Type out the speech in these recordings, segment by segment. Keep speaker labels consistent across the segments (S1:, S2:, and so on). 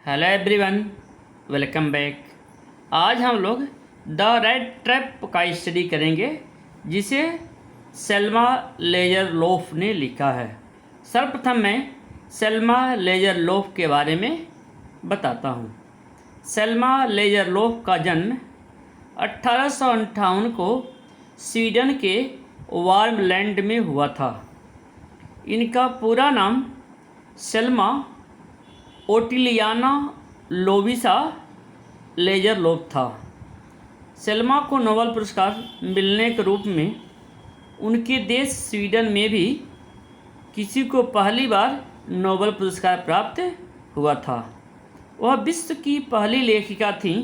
S1: Hello everyone, welcome back. आज हम लोग द रेड ट्रैप का स्टडी करेंगे जिसे सेल्मा लेज़रलोफ ने लिखा है। सर्वप्रथम मैं सेल्मा लेज़रलोफ के बारे में बताता हूँ। सेल्मा लेज़रलोफ का जन्म 1858 को स्वीडन के वार्मलैंड में हुआ था। इनका पूरा नाम सेल्मा ओटिलियाना लोविसा लेज़रलोफ था। सेल्मा को नोबेल पुरस्कार मिलने के रूप में उनके देश स्वीडन में भी किसी को पहली बार नोबेल पुरस्कार प्राप्त हुआ था। वह विश्व की पहली लेखिका थीं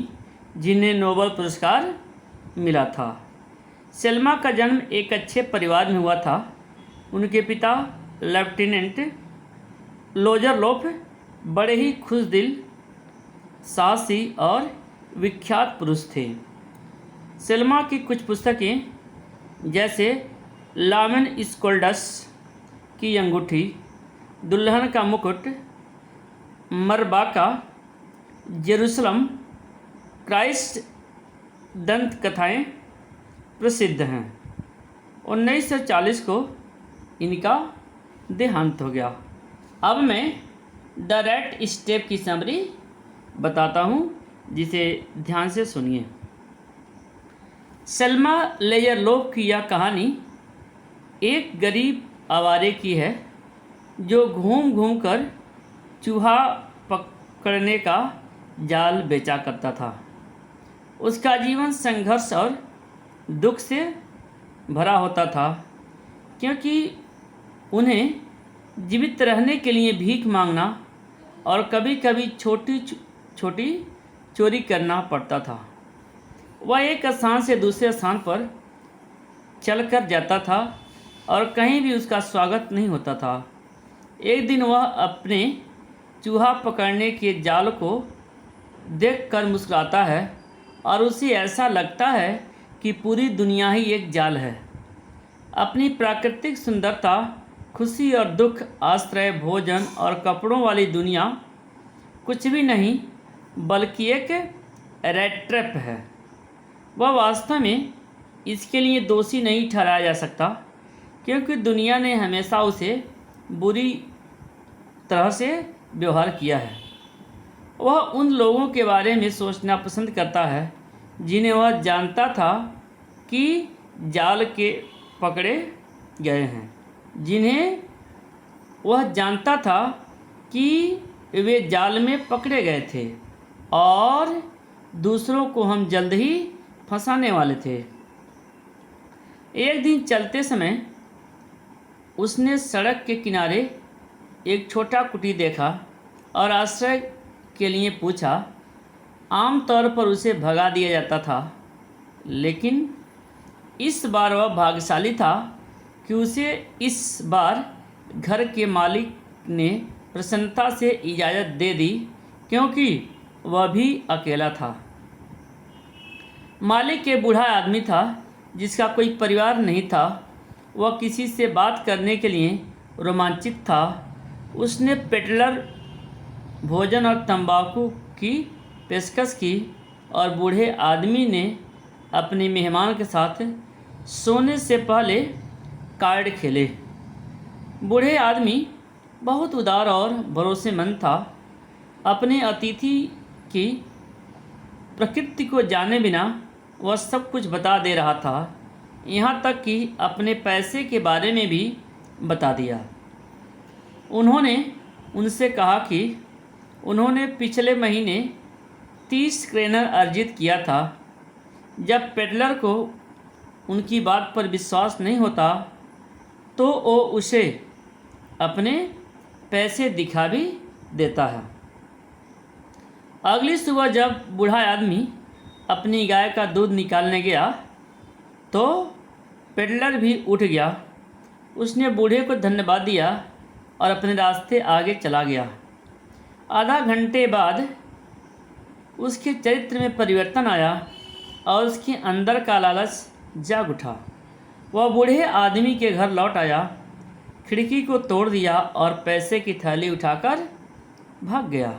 S1: जिन्हें नोबेल पुरस्कार मिला था। सेल्मा का जन्म एक अच्छे परिवार में हुआ था। उनके पिता लेफ्टिनेंट लेज़रलोफ बड़े ही खुशदिल, साहसी और विख्यात पुरुष थे। सेल्मा की कुछ पुस्तकें जैसे लामेन स्कोल्डस की अंगूठी, दुल्हन का मुकुट, मरबाका, जेरूसलम, क्राइस्ट दंत कथाएँ प्रसिद्ध हैं। 1940 को इनका देहांत हो गया। अब मैं द रेड स्टेप की समरी बताता हूँ, जिसे ध्यान से सुनिए। सेल्मा लेज़रलोफ की यह कहानी एक गरीब आवारे की है जो घूम घूम कर चूहा पकड़ने का जाल बेचा करता था। उसका जीवन संघर्ष और दुख से भरा होता था, क्योंकि उन्हें जीवित रहने के लिए भीख मांगना और कभी कभी छोटी छोटी चोरी करना पड़ता था। वह एक स्थान से दूसरे स्थान पर चलकर जाता था और कहीं भी उसका स्वागत नहीं होता था। एक दिन वह अपने चूहा पकड़ने के जाल को देखकर मुस्कुराता है और उसे ऐसा लगता है कि पूरी दुनिया ही एक जाल है। अपनी प्राकृतिक सुंदरता, खुशी और दुख, आश्रय, भोजन और कपड़ों वाली दुनिया कुछ भी नहीं बल्कि एक रेड ट्रैप है। वह वास्तव में इसके लिए दोषी नहीं ठहराया जा सकता, क्योंकि दुनिया ने हमेशा उसे बुरी तरह से व्यवहार किया है। वह उन लोगों के बारे में सोचना पसंद करता है जिन्हें वह जानता था कि जाल के पकड़े गए हैं, जिन्हें वह जानता था कि वे जाल में पकड़े गए थे और दूसरों को हम जल्द ही फंसाने वाले थे। एक दिन चलते समय उसने सड़क के किनारे एक छोटा कुटी देखा और आश्रय के लिए पूछा। आमतौर पर उसे भगा दिया जाता था, लेकिन इस बार वह भाग्यशाली था कि उसे इस बार घर के मालिक ने प्रसन्नता से इजाज़त दे दी, क्योंकि वह भी अकेला था। मालिक एक बूढ़ा आदमी था जिसका कोई परिवार नहीं था। वह किसी से बात करने के लिए रोमांचित था। उसने पेडलर भोजन और तंबाकू की पेशकश की और बूढ़े आदमी ने अपने मेहमान के साथ सोने से पहले कार्ड खेले। बूढ़े आदमी बहुत उदार और भरोसेमंद था। अपने अतिथि की प्रकृति को जाने बिना वह सब कुछ बता दे रहा था, यहाँ तक कि अपने पैसे के बारे में भी बता दिया। उन्होंने उनसे कहा कि उन्होंने पिछले महीने 30 क्रेनर अर्जित किया था। जब पेडलर को उनकी बात पर विश्वास नहीं होता तो वो उसे अपने पैसे दिखा भी देता है। अगली सुबह जब बूढ़ा आदमी अपनी गाय का दूध निकालने गया तो पेडलर भी उठ गया। उसने बूढ़े को धन्यवाद दिया और अपने रास्ते आगे चला गया। आधा घंटे बाद उसके चरित्र में परिवर्तन आया और उसके अंदर का लालच जाग उठा। वह बूढ़े आदमी के घर लौट आया, खिड़की को तोड़ दिया और पैसे की थैली उठाकर भाग गया।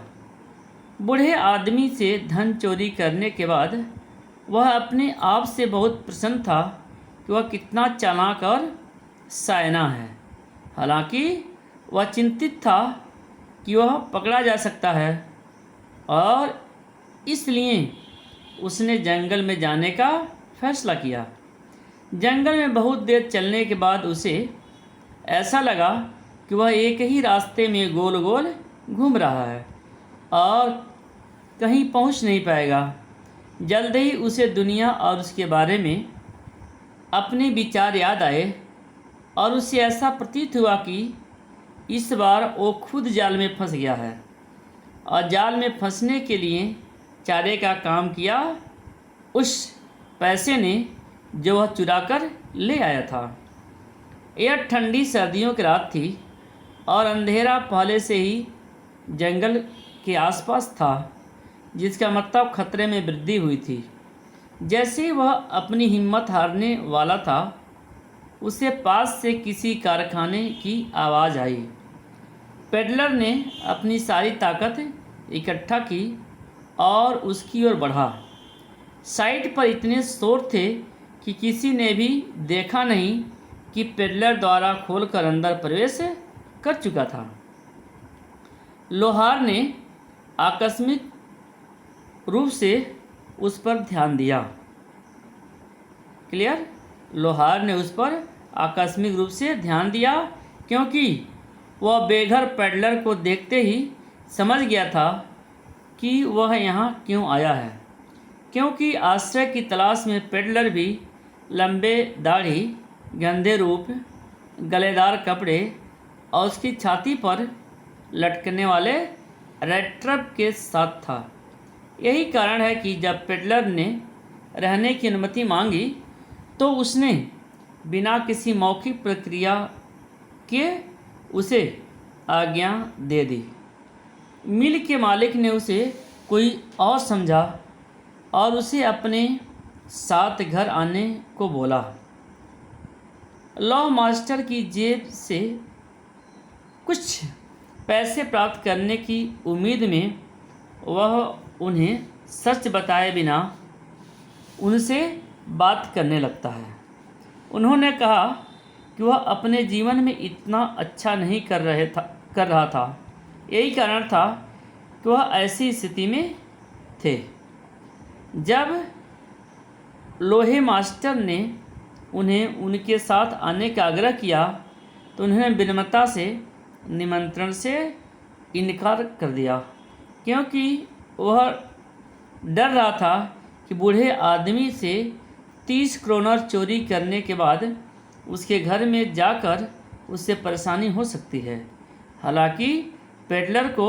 S1: बूढ़े आदमी से धन चोरी करने के बाद वह अपने आप से बहुत प्रसन्न था कि वह कितना चालाक और शायना है। हालांकि वह चिंतित था कि वह पकड़ा जा सकता है और इसलिए उसने जंगल में जाने का फैसला किया। जंगल में बहुत देर चलने के बाद उसे ऐसा लगा कि वह एक ही रास्ते में गोल गोल घूम रहा है और कहीं पहुंच नहीं पाएगा। जल्द ही उसे दुनिया और उसके बारे में अपने विचार याद आए और उसे ऐसा प्रतीत हुआ कि इस बार वो खुद जाल में फंस गया है और जाल में फंसने के लिए चारे का काम किया उस पैसे ने जो वह चुरा कर ले आया था। यह ठंडी सर्दियों की रात थी और अंधेरा पहले से ही जंगल के आसपास था, जिसका मतलब खतरे में वृद्धि हुई थी। जैसे वह अपनी हिम्मत हारने वाला था, उसे पास से किसी कारखाने की आवाज़ आई। पेडलर ने अपनी सारी ताकत इकट्ठा की और उसकी ओर बढ़ा। साइट पर इतने शोर थे कि किसी ने भी देखा नहीं कि पेडलर द्वारा खोलकर अंदर प्रवेश कर चुका था। लोहार ने आकस्मिक रूप से उस पर ध्यान दिया। क्लियर? लोहार ने उस पर आकस्मिक रूप से ध्यान दिया क्योंकि वह बेघर पेडलर को देखते ही समझ गया था कि वह यहाँ क्यों आया है, क्योंकि आश्रय की तलाश में पेडलर भी लंबे दाढ़ी, गंदे रूप, गलेदार कपड़े और उसकी छाती पर लटकने वाले रेट्रप के साथ था। यही कारण है कि जब पेडलर ने रहने की अनुमति मांगी तो उसने बिना किसी मौखिक प्रक्रिया के उसे आज्ञा दे दी। मिल के मालिक ने उसे कोई और समझा और उसे अपने साथ घर आने को बोला। लॉ मास्टर की जेब से कुछ पैसे प्राप्त करने की उम्मीद में वह उन्हें सच बताए बिना उनसे बात करने लगता है। उन्होंने कहा कि वह अपने जीवन में इतना अच्छा नहीं कर रहा था। यही कारण था कि वह ऐसी स्थिति में थे। जब लोहे मास्टर ने उन्हें उनके साथ आने का आग्रह किया तो उन्होंने विनम्रता से निमंत्रण से इनकार कर दिया, क्योंकि वह डर रहा था कि बूढ़े आदमी से 30 क्रोनर चोरी करने के बाद उसके घर में जाकर उससे परेशानी हो सकती है। हालांकि पेडलर को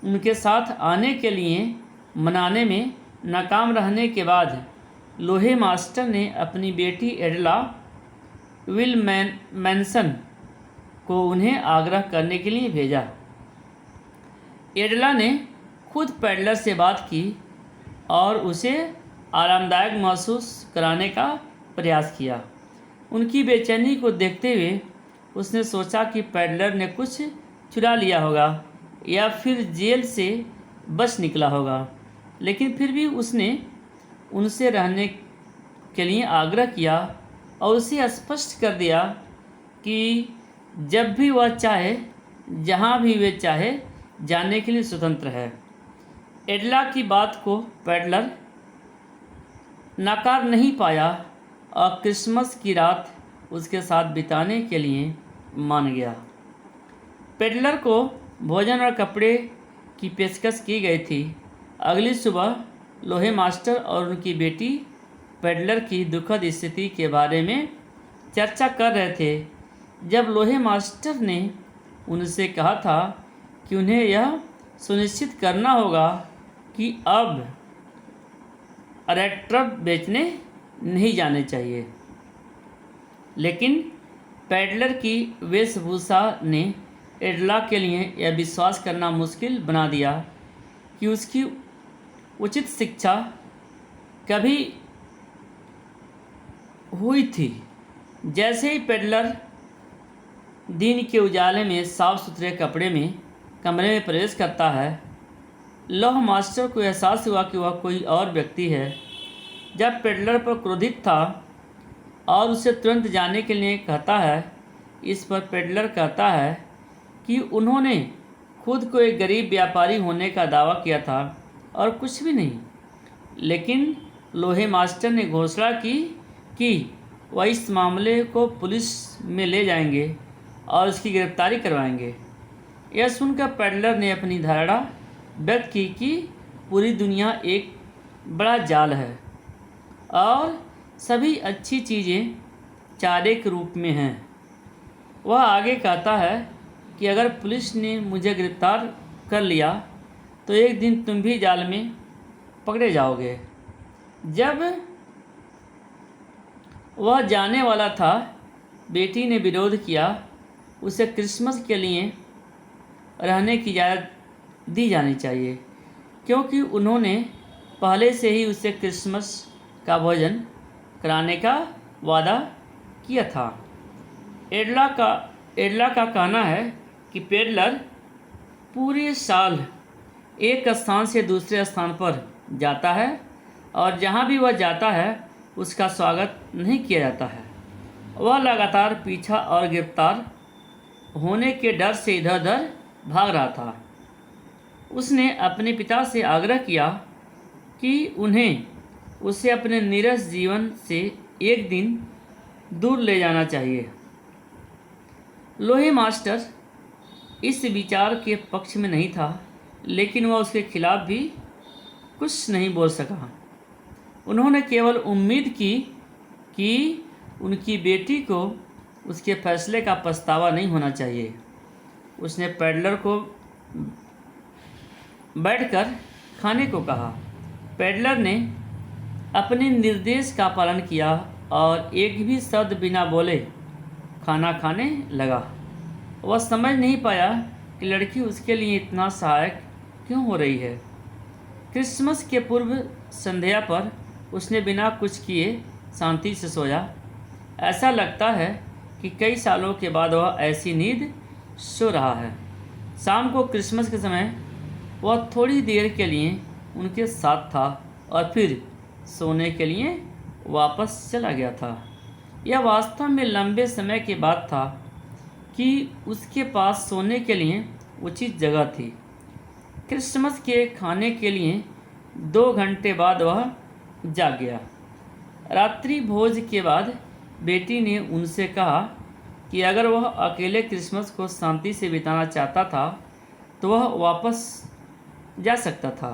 S1: उनके साथ आने के लिए मनाने में नाकाम रहने के बाद लोहे मास्टर ने अपनी बेटी एडला विलमैनसन को उन्हें आग्रह करने के लिए भेजा। एडला ने खुद पेडलर से बात की और उसे आरामदायक महसूस कराने का प्रयास किया। उनकी बेचैनी को देखते हुए उसने सोचा कि पेडलर ने कुछ चुरा लिया होगा या फिर जेल से बच निकला होगा, लेकिन फिर भी उसने उनसे रहने के लिए आग्रह किया और उसे स्पष्ट कर दिया कि जब भी वह चाहे, जहाँ भी वे चाहे, जाने के लिए स्वतंत्र है। एडला की बात को पेडलर नकार नहीं पाया और क्रिसमस की रात उसके साथ बिताने के लिए मान गया। पेडलर को भोजन और कपड़े की पेशकश की गई थी। अगली सुबह लोहे मास्टर और उनकी बेटी पेडलर की दुखद स्थिति के बारे में चर्चा कर रहे थे, जब लोहे मास्टर ने उनसे कहा था कि उन्हें यह सुनिश्चित करना होगा कि अब रेट्रप बेचने नहीं जाने चाहिए। लेकिन पेडलर की वेशभूषा ने एडला के लिए यह विश्वास करना मुश्किल बना दिया कि उसकी उचित शिक्षा कभी हुई थी। जैसे ही पेडलर दिन के उजाले में साफ सुथरे कपड़े में कमरे में प्रवेश करता है, लौह मास्टर को एहसास हुआ कि वह कोई और व्यक्ति है। जब पेडलर पर क्रोधित था और उसे तुरंत जाने के लिए कहता है, इस पर पेडलर कहता है कि उन्होंने खुद को एक गरीब व्यापारी होने का दावा किया था और कुछ भी नहीं। लेकिन लोहे मास्टर ने घोषणा की कि वह इस मामले को पुलिस में ले जाएंगे और उसकी गिरफ्तारी करवाएंगे। यह सुनकर पेडलर ने अपनी धारणा व्यक्त की कि पूरी दुनिया एक बड़ा जाल है और सभी अच्छी चीज़ें चारे के रूप में हैं। वह आगे कहता है कि अगर पुलिस ने मुझे गिरफ्तार कर लिया तो एक दिन तुम भी जाल में पकड़े जाओगे। जब वह जाने वाला था, बेटी ने विरोध किया। उसे क्रिसमस के लिए रहने की इजाज़त दी जानी चाहिए, क्योंकि उन्होंने पहले से ही उसे क्रिसमस का भोजन कराने का वादा किया था। एडला का कहना है कि पेडलर पूरे साल एक स्थान से दूसरे स्थान पर जाता है और जहाँ भी वह जाता है उसका स्वागत नहीं किया जाता है। वह लगातार पीछा और गिरफ्तार होने के डर से इधर उधर भाग रहा था। उसने अपने पिता से आग्रह किया कि उन्हें उसे अपने नीरस जीवन से एक दिन दूर ले जाना चाहिए। लोहे मास्टर इस विचार के पक्ष में नहीं था, लेकिन वह उसके खिलाफ भी कुछ नहीं बोल सका। उन्होंने केवल उम्मीद की कि उनकी बेटी को उसके फैसले का पछतावा नहीं होना चाहिए। उसने पेडलर को बैठकर खाने को कहा। पेडलर ने अपने निर्देश का पालन किया और एक भी शब्द बिना बोले खाना खाने लगा। वह समझ नहीं पाया कि लड़की उसके लिए इतना सहायक क्यों हो रही है। क्रिसमस के पूर्व संध्या पर उसने बिना कुछ किए शांति से सोया। ऐसा लगता है कि कई सालों के बाद वह ऐसी नींद सो रहा है। शाम को क्रिसमस के समय वह थोड़ी देर के लिए उनके साथ था और फिर सोने के लिए वापस चला गया था। यह वास्तव में लंबे समय के बाद था कि उसके पास सोने के लिए उचित जगह थी। क्रिसमस के खाने के लिए 2 घंटे बाद वह जाग गया। रात्रि भोज के बाद बेटी ने उनसे कहा कि अगर वह अकेले क्रिसमस को शांति से बिताना चाहता था तो वह वापस जा सकता था।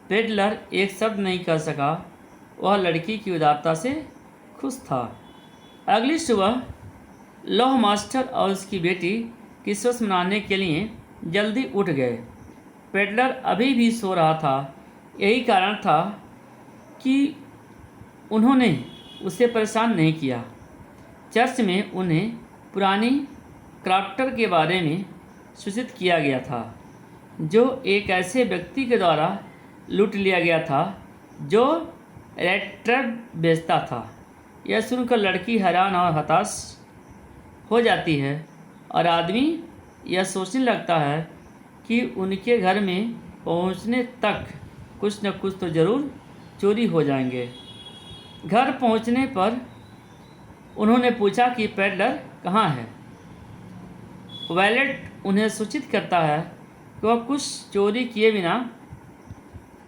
S1: पेडलर एक शब्द नहीं कर सका। वह लड़की की उदारता से खुश था। अगली सुबह लौह मास्टर और उसकी बेटी क्रिसमस मनाने के लिए जल्दी उठ गए। पेडलर अभी भी सो रहा था। यही कारण था कि उन्होंने उसे परेशान नहीं किया। चर्च में उन्हें पुरानी क्राफ्टर के बारे में सूचित किया गया था, जो एक ऐसे व्यक्ति के द्वारा लूट लिया गया था जो रेट्रड बेचता था। यह सुनकर लड़की हैरान और हताश हो जाती है और आदमी यह सोचने लगता है कि उनके घर में पहुंचने तक कुछ न कुछ तो ज़रूर चोरी हो जाएंगे। घर पहुंचने पर उन्होंने पूछा कि पेडलर कहाँ है। वैलेट उन्हें सूचित करता है कि वह कुछ चोरी किए बिना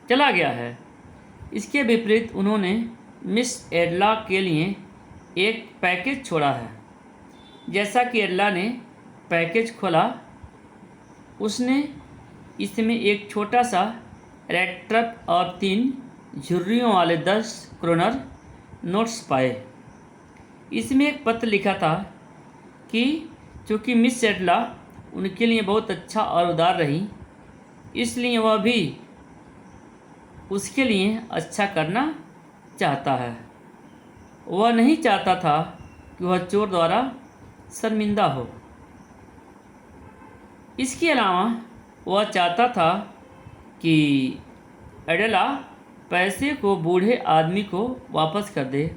S1: चला गया है। इसके विपरीत उन्होंने मिस एडला के लिए एक पैकेज छोड़ा है। जैसा कि एडला ने पैकेज खोला, उसने इसमें एक छोटा सा रेट्रप और 3 झुर्रियों वाले 10 क्रोनर नोट्स पाए। इसमें एक पत्र लिखा था कि चूँकि मिस एडला उनके लिए बहुत अच्छा और उदार रही, इसलिए वह भी उसके लिए अच्छा करना चाहता है। वह नहीं चाहता था कि वह चोर द्वारा शर्मिंदा हो। इसके अलावा वह चाहता था कि एडला पैसे को बूढ़े आदमी को वापस कर दे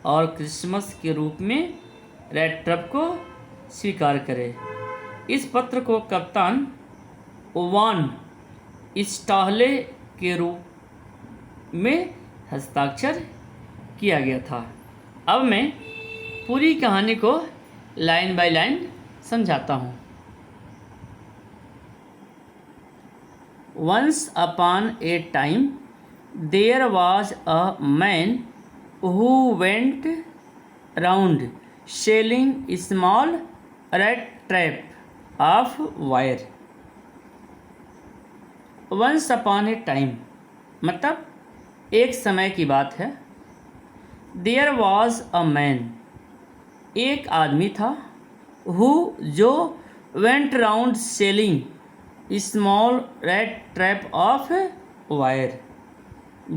S1: और क्रिसमस के रूप में रेट्रप को स्वीकार करे। इस पत्र को कप्तान ओवान स्टाहले के रूप में हस्ताक्षर किया गया था। अब मैं पूरी कहानी को लाइन बाय लाइन समझाता हूँ। Once upon a time there was a man who went round selling small red trap of wire. Once upon a time मतलब एक समय की बात है। There was a man एक आदमी था। Who जो went round selling small red trap of wire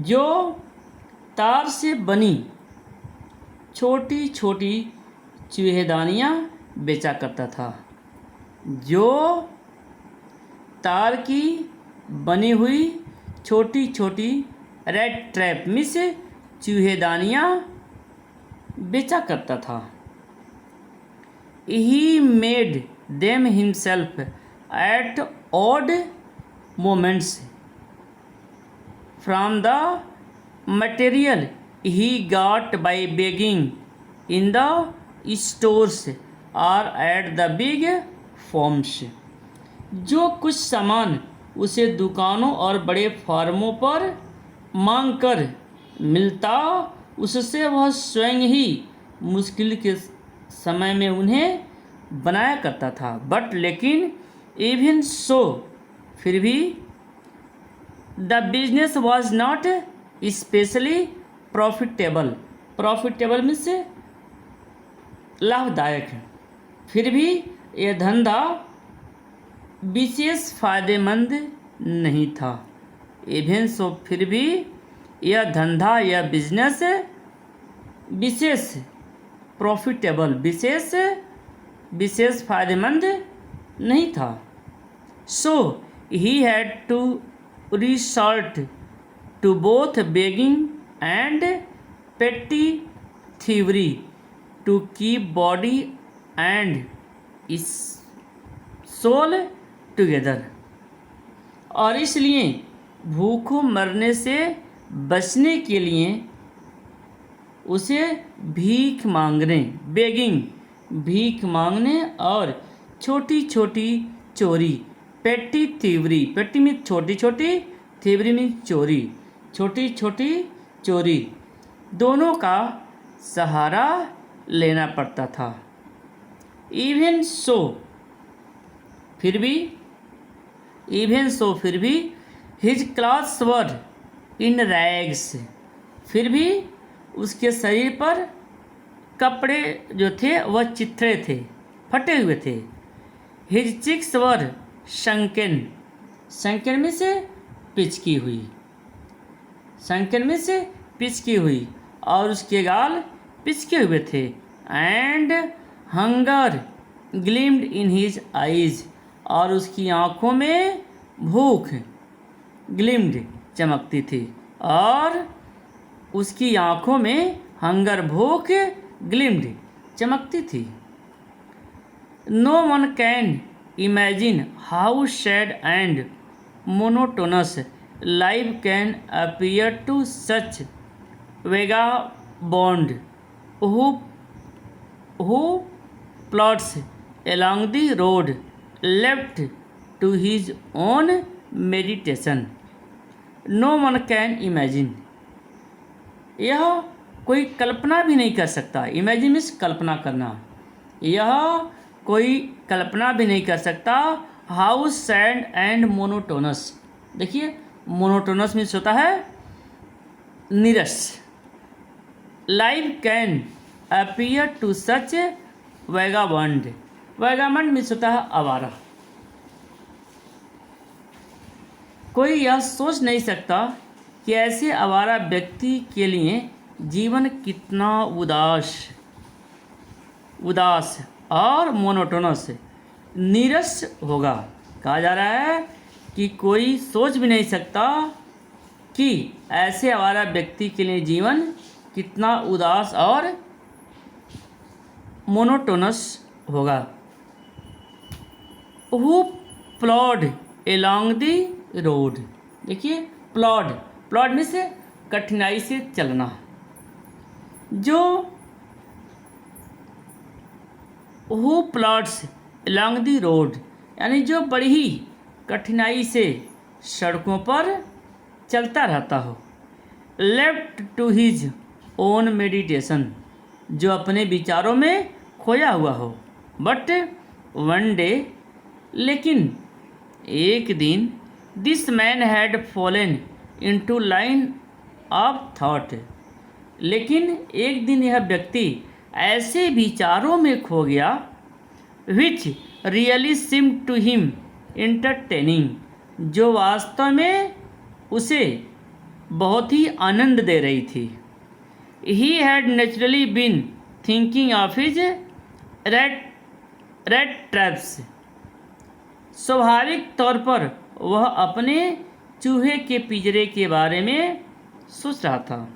S1: जो तार से बनी छोटी छोटी चूहेदानियाँ बेचा करता था। जो तार की बनी हुई छोटी छोटी रेड ट्रैप में से चूहेदानियाँ बेचा करता था। He made them himself at odd moments from the material he got by begging in the stores or at the big farms. जो कुछ सामान उसे दुकानों और बड़े फार्मों पर मांग कर मिलता उससे वह स्वयं ही मुश्किल के समय में उन्हें बनाया करता था। बट लेकिन इवन सो फिर भी the business was not specially profitable. Profitable means लाभदायक। फिर भी यह धंधा विशेष फायदेमंद नहीं था। इवन सो फिर भी यह धंधा या बिजनेस विशेष प्रॉफिटेबल विशेष फायदेमंद नहीं था। So he had to resort to both begging and petty thievery to keep body and soul together. और इसलिए भूखों मरने से बचने के लिए उसे भीख मांगने बेगिंग भीख मांगने और छोटी छोटी चोरी पेटी थीवरी पेटी में छोटी छोटी थीवरी में चोरी छोटी छोटी चोरी दोनों का सहारा लेना पड़ता था। इवन सो फिर भी हिज क्लॉथ्स वर इन रैग्स फिर भी उसके शरीर पर कपड़े जो थे वह चिथड़े थे फटे हुए थे। हिज चिक्स वर संकन में से पिचकी हुई और उसके गाल पिचके हुए थे। And hunger ग्लिम्ड in his eyes और उसकी आँखों में भूख ग्लिम्ड चमकती थी और उसकी आँखों में हंगर भूख ग्लिम्ड चमकती थी। No one can imagine how sad and monotonous life can appear to such vagabond who plods along the road left to his own meditation. No one can imagine. यह कोई कल्पना भी नहीं कर सकता। इमेजिन मीन्स कल्पना करना। यह कोई कल्पना भी नहीं कर सकता। How sad and monotonous. देखिए मोनोटोनस मीन्स होता है नीरस। Life can appear to such vagabond. Vagabond means होता है आवारा। कोई यह सोच नहीं सकता कि ऐसे आवारा व्यक्ति के लिए जीवन कितना उदास और मोनोटोनस नीरस होगा। कहा जा रहा है कि कोई सोच भी नहीं सकता कि ऐसे आवारा व्यक्ति के लिए जीवन कितना उदास और मोनोटोनस होगा। Who plod along the road देखिए प्लॉड, प्लॉड में से कठिनाई से चलना। जो हु प्लॉड्स अलॉन्ग द रोड, यानी जो बड़ी ही कठिनाई से सड़कों पर चलता रहता हो। Left to his own meditation, जो अपने विचारों में खोया हुआ हो। बट वन डे, लेकिन एक दिन, this man had fallen into line of thought, लेकिन एक दिन यह व्यक्ति ऐसे विचारों में खो गया which really seem to him entertaining, जो वास्तव में उसे बहुत ही आनंद दे रही थी। He had naturally been thinking of his rat traps, स्वाभाविक तौर पर वह अपने चूहे के पिंजरे के बारे में सोच रहा था।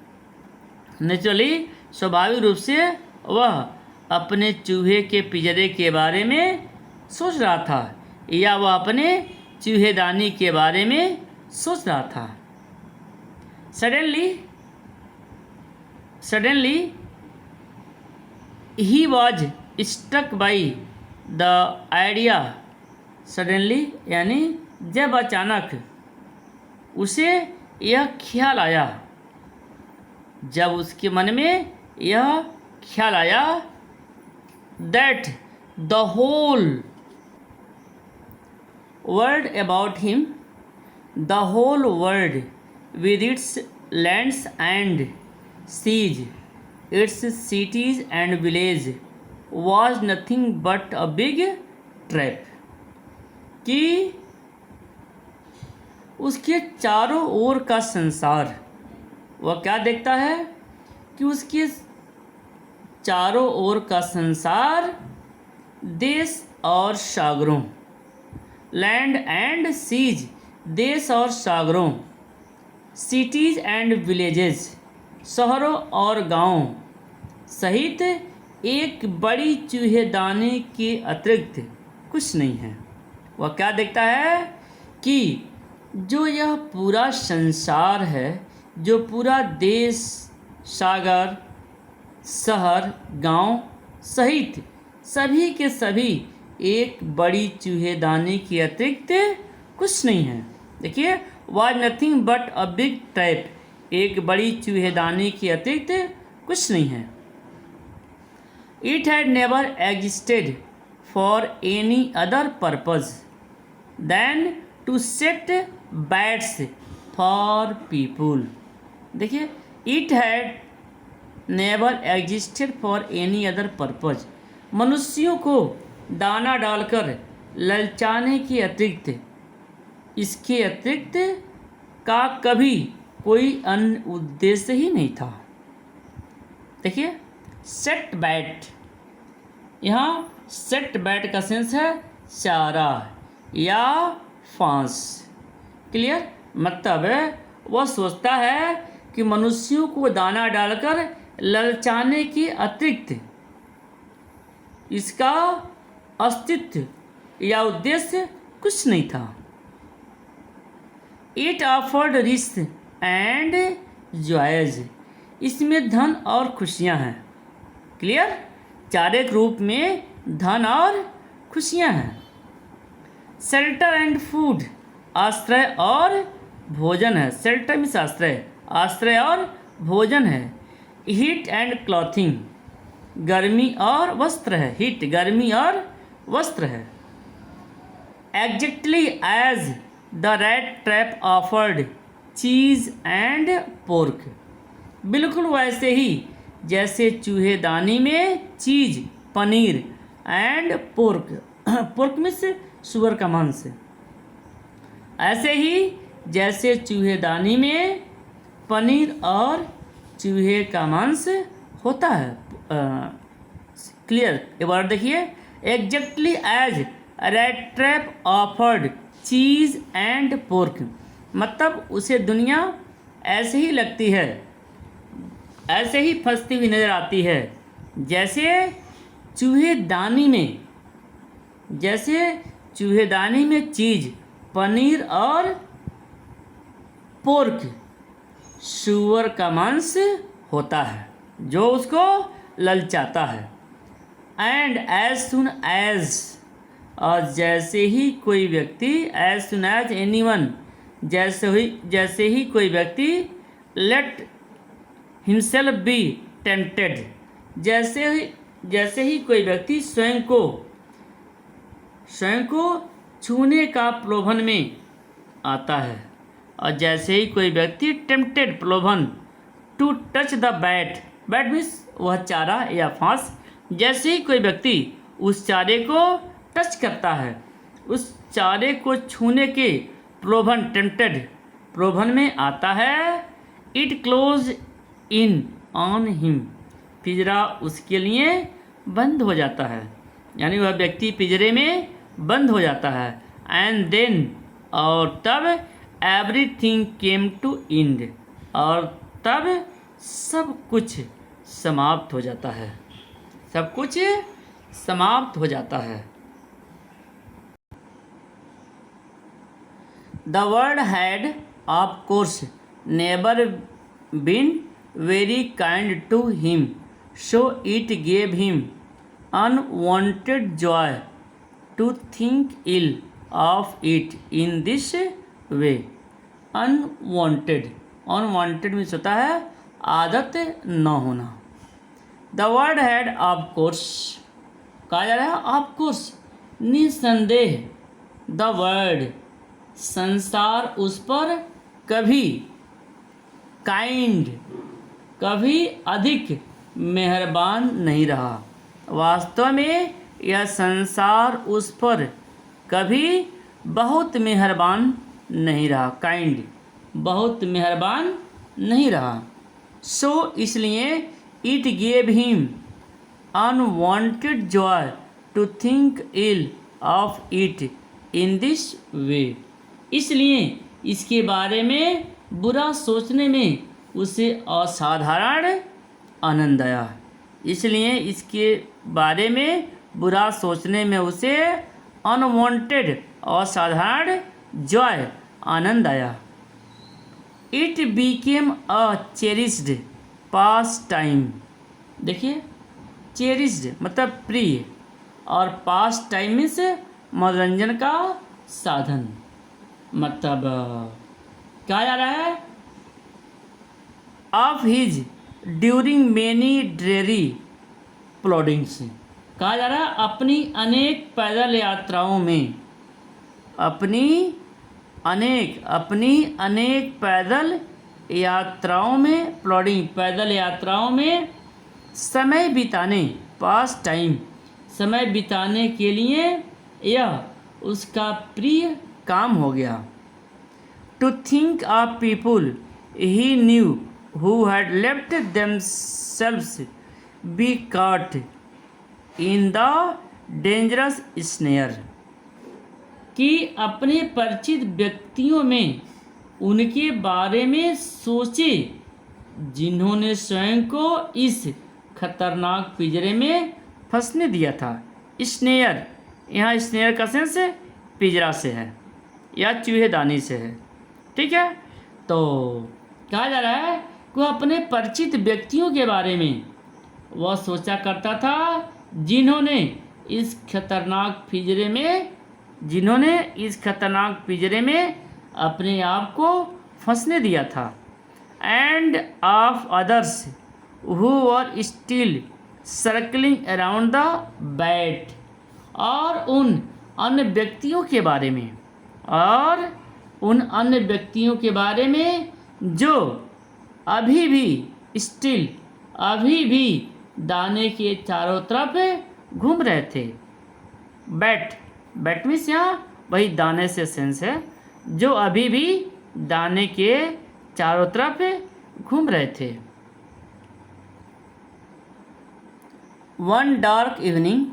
S1: नेचुरली, स्वाभाविक रूप से वह अपने चूहे के पिंजरे के बारे में सोच रहा था, या वह अपने चूहेदानी के बारे में सोच रहा था। Suddenly he was struck by the idea, suddenly यानी जब अचानक उसे यह ख्याल आया, जब उसके मन में यह ख्याल आया that the whole world about him, the whole world with its lands and seas, its cities and villages was nothing but a big trap, कि उसके चारों ओर का संसार, वह क्या देखता है कि उसके चारों ओर का संसार देश और सागरों, लैंड एंड सीज, देश और सागरों, सिटीज़ एंड विलेजेस, शहरों और गांवों सहित एक बड़ी चूहेदानी के अतिरिक्त कुछ नहीं है। वह क्या देखता है कि जो यह पूरा संसार है, जो पूरा देश, सागर, शहर, गांव सहित सभी के सभी एक बड़ी चूहेदानी के अतिरिक्त कुछ नहीं है। देखिए, was nothing but a big trap, एक बड़ी चूहेदानी के अतिरिक्त कुछ नहीं है। It had never existed for any other purpose than to set bats for people। देखिए, it had never existed for any other purpose, मनुष्यों को दाना डालकर ललचाने के अतिरिक्त, इसके अतिरिक्त का कभी कोई अन्य उद्देश्य ही नहीं था। देखिए, सेट बैट, यहाँ सेट बैट का सेंस है चारा या फांस। क्लियर, मतलब है वह सोचता है कि मनुष्यों को दाना डालकर ललचाने के अतिरिक्त इसका अस्तित्व या उद्देश्य कुछ नहीं था। It offered risk and joys, इसमें धन और खुशियाँ हैं। क्लियर, चारे के रूप में धन और खुशियाँ हैं। शेल्टर एंड फूड, आश्रय और भोजन है। शेल्टर मीन्स आश्रय, आश्रय और भोजन है। हीट एंड क्लॉथिंग, गर्मी और वस्त्र है। हीट गर्मी और वस्त्र है। Exactly as the red trap offered cheese and pork, बिल्कुल वैसे ही जैसे चूहेदानी में चीज़, पनीर एंड पोर्क, पोर्क मीन्स सुअर का मांस, ऐसे ही जैसे चूहेदानी में पनीर और चूहे का मांस होता है। क्लियर, ये वर्ड देखिए, exactly as rat trap offered cheese and pork, मतलब उसे दुनिया ऐसे ही लगती है, ऐसे ही फंसती हुई नज़र आती है जैसे चूहेदानी में चीज़, पनीर और पोर्क सूअर का मांस होता है जो उसको ललचाता है। एंड एज सुन एज, और जैसे ही कोई व्यक्ति, एज सुन एज एनीवन, जैसे ही कोई व्यक्ति, लेट हिमसेल्फ बी टेम्पटेड, जैसे ही कोई व्यक्ति स्वयं को छूने का प्रलोभन में आता है, और जैसे ही कोई व्यक्ति टेम्पटेड, प्रलोभन, to touch the bait, bait means वह चारा या फांस, जैसे ही कोई व्यक्ति उस चारे को टच करता है, उस चारे को छूने के प्रलोभन, टेम्पटेड, प्रलोभन में आता है, it close in on him, पिंजरा उसके लिए बंद हो जाता है, यानी वह व्यक्ति पिंजरे में बंद हो जाता है। एंड देन, और तब, एवरीथिंग केम टू एंड, और तब सब कुछ समाप्त हो जाता है, सब कुछ समाप्त हो जाता है। The world had of course never been very kind to him, so it gave him unwanted joy to think ill of it in this way. Unwanted, unwanted means होता है आदत न होना। The word had of course, कहा जा रहा है of course, निसंदेह, द वर्ड, संसार उस पर कभी, काइंड, कभी अधिक मेहरबान नहीं रहा। वास्तव में यह संसार उस पर कभी बहुत मेहरबान नहीं रहा, काइंड, बहुत मेहरबान नहीं रहा। सो इसलिए, it gave him unwanted joy to think ill of it in this way, इसलिए इसके बारे में बुरा सोचने में उसे असाधारण आनंद आया, इसलिए इसके बारे में बुरा सोचने में उसे अनवांटेड, असाधारण जॉय, आनंद आया। It Beckham a cherished pass time, देखिए चेरिस्ड मतलब प्रिय, और पास टाइम मीन्स मनोरंजन का साधन, मतलब कहा जा रहा है of his during many dreary ploddings, कहा जा रहा है अपनी अनेक पैदल यात्राओं में, अपनी अनेक पैदल यात्राओं में, प्लॉडिंग, पैदल यात्राओं में समय बिताने, पास टाइम, समय बिताने के लिए यह उसका प्रिय काम हो गया। To think of people he knew who had left themselves be caught in the dangerous snare, कि अपने परिचित व्यक्तियों में उनके बारे में सोचे जिन्होंने स्वयं को इस खतरनाक पिंजरे में फंसने दिया था। स्नेयर, यहाँ स्नेयर का सेंस पिंजरा से है या चूहेदानी से है, ठीक है। तो कहा जा रहा है कि वह अपने परिचित व्यक्तियों के बारे में वह सोचा करता था जिन्होंने इस खतरनाक पिंजरे में अपने आप को फंसने दिया था। End of others who were still circling around the bat, और उन अन्य व्यक्तियों के बारे में जो अभी भी दाने के चारों तरफ घूम रहे थे। बैट मीन्स यहाँ वही दाने से सेंस है, जो अभी भी दाने के चारों तरफ घूम रहे थे। One dark evening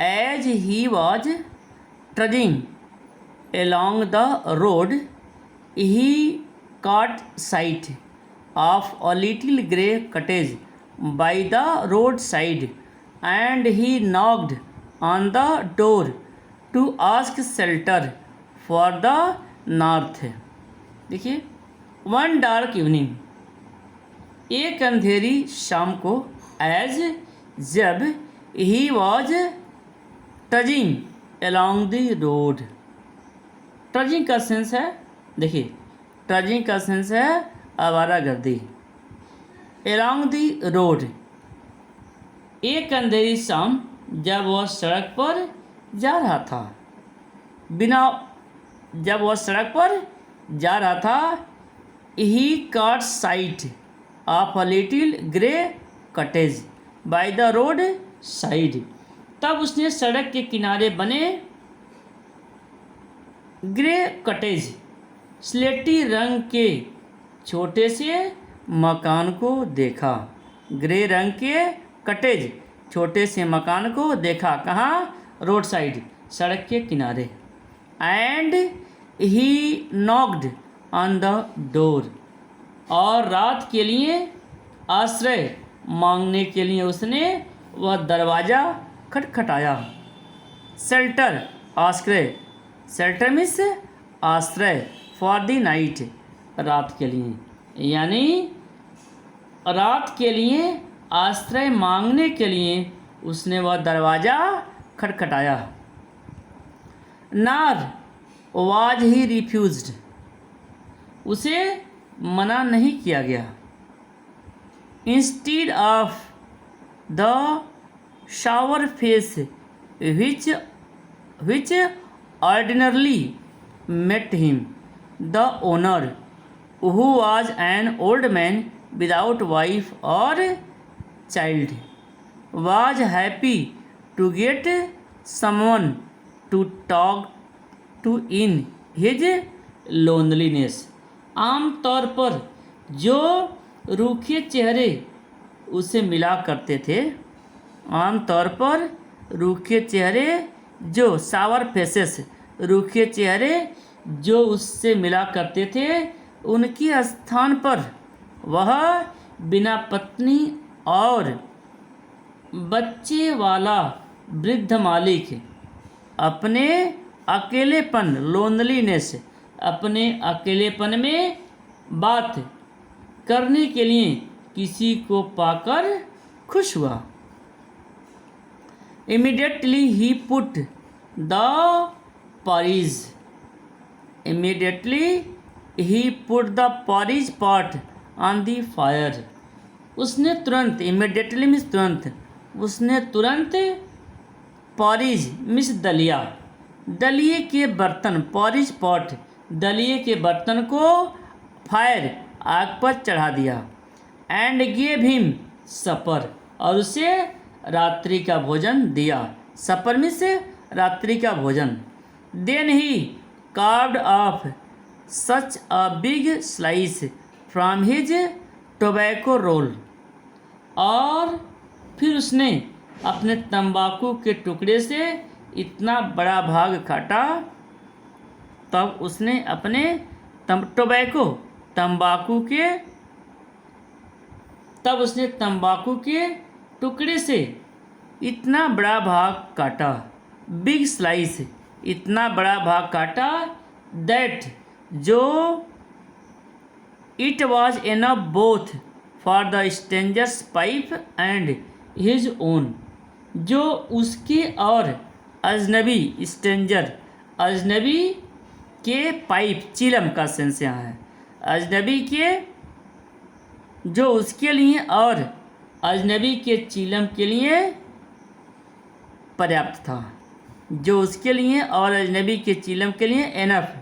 S1: as he was trudging along the road, he caught sight of a little grey cottage by the roadside, and he knocked on the door to ask shelter for the north. देखिए one dark evening, एक अंधेरी शाम को, as जब ही was trudging along the road. ट्रजिंग का sense है, देखिए ट्रजिंग का sense है आवारागर्दी। along द रोड, एक अंधेरी शाम जब वह सड़क पर जा रहा था, जब वह सड़क पर जा रहा था, ही caught sight of a little grey cottage by the road side। तब उसने सड़क के किनारे बने ग्रे कटेज, स्लेटी रंग के छोटे से मकान को देखा। ग्रे रंग के कटेज, छोटे से मकान को देखा। कहाँ? रोड साइड, सड़क के किनारे। And he knocked on the door, और रात के लिए आश्रय मांगने के लिए उसने वह दरवाज़ा खटखटाया। शेल्टर, आश्रय, शेल्टर मीन्स आश्रय, फॉर द नाइट, रात के लिए, यानी रात के लिए आश्रय मांगने के लिए उसने वह दरवाज़ा खटखटाया। नार वाज ही रिफ्यूज्ड, उसे मना नहीं किया गया। Instead of the shower face which ordinarily met him, the owner, who was an old man without wife or child, was happy to get someone to talk to in his loneliness। आम तौर पर जो रूखे चेहरे उसे मिला करते थे, आम तौर पर रूखे चेहरे, जो सावर फेसेस, रूखे चेहरे जो उससे मिला करते थे, उनके स्थान पर वह बिना पत्नी और बच्चे वाला वृद्ध मालिक अपने अकेलेपन, लोनलीनेस, अपने अकेलेपन में बात करने के लिए किसी को पाकर खुश हुआ। Immediately he put the porridge, immediately he put the porridge pot on the fire। उसने तुरंत, immediately मीन्स तुरंत, उसने तुरंत porridge मीन्स दलिया, दलिए के बर्तन, porridge pot, दलिए के बर्तन को फायर, आग पर चढ़ा दिया। एंड गेव हिम सपर, और उसे रात्रि का भोजन दिया। सपर मीन्स रात्रि का भोजन। Then he carved off such a big slice from his tobacco roll, और फिर उसने अपने तंबाकू के टुकड़े से इतना बड़ा भाग काटा। तब उसने अपने टोबैको, तंबाकू के, तब उसने तंबाकू के टुकड़े से इतना बड़ा भाग काटा, बिग स्लाइस, इतना बड़ा भाग काटा, दैट जो it was enough both for the strangers pipe and his own, जो उसके और अजनबी, स्ट्रेंजर, अजनबी के पाइप, चिलम का सेंस यहाँ है, अजनबी के, जो उसके लिए और अजनबी के चिलम के लिए पर्याप्त था, जो उसके लिए और अजनबी के चिलम के लिए एनफ,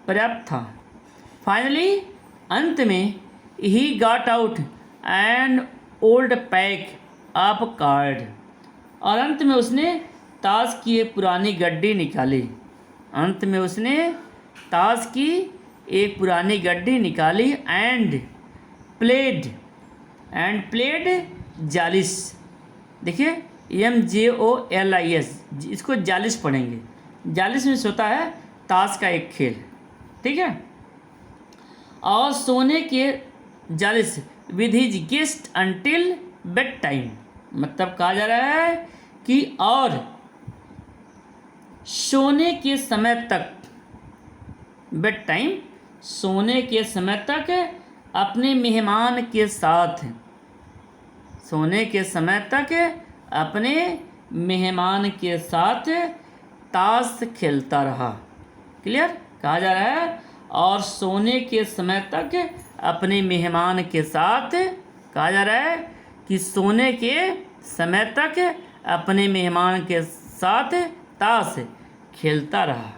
S1: पर्याप्त था। फाइनली, अंत में, he got out an old pack of card, और अंत में उसने ताश की एक पुरानी गड्डी निकाली। अंत में उसने ताश की एक पुरानी गड्डी निकाली। एंड प्लेड जालिस, देखिए MJOLIS, इसको जालिस पढ़ेंगे। जालिस में होता है ताश का एक खेल, ठीक है। और सोने के जालिस with his guest until bedtime, मतलब कहा जा रहा है कि और सोने के समय तक, बेड टाइम सोने के समय तक अपने मेहमान के साथ, सोने के समय तक अपने मेहमान के साथ ताश खेलता रहा। क्लियर, कहा जा रहा है और सोने के समय तक अपने मेहमान के साथ, कहा जा रहा है कि सोने के समय तक अपने मेहमान के साथ ताश खेलता रहा।